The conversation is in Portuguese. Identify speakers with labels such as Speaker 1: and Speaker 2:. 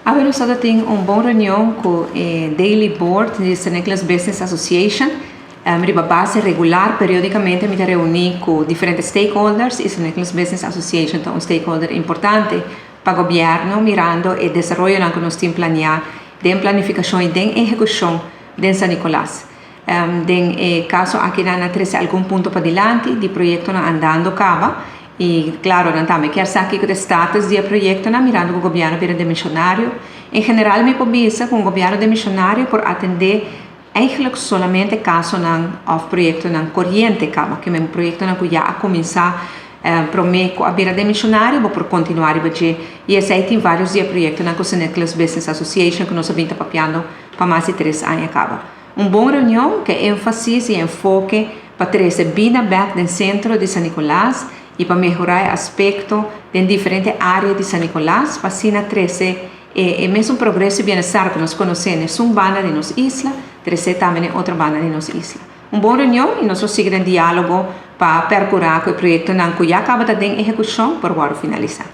Speaker 1: Agora nós temos uma boa reunião com o Daily Board de St. Nicholas Business Association. Riba base regular, periodicamente, me reúne com diferentes stakeholders e St. Nicholas Business Association é um stakeholder importante para o governo, mirando o desenvolvimento que nós temos planeado, de planificação e de execução de St. Nicolás. Caso aqui não trazer algum ponto para diante, de projeto não andando acaba. E, claro, também quero saber o status do projeto, mirando com o governo de missionário. Em geral, me pobisa com o governo de missionário por atender eigenlijk solamente caso o projeto não corriente acaba, que é um projeto que já começar prometo a beira de missionário, vou por continuar e esse aí tem vários projetos na St. Nicholas Business Association que nós estamos papiando para mais de 3 anos acaba. Uma boa reunião que ênfase e enfoque para trazer vida back no centro de St. Nicolás e para melhorar aspecto de diferentes áreas de St. Nicolás, para assim trazer mesmo progresso e bem-estar que nós conhecemos uma banda de nossa isla, trazer também outra banda de nossa isla. Uma boa reunião e nós seguimos em diálogo para percorrer o projeto que já acaba de execução para agora finalizar.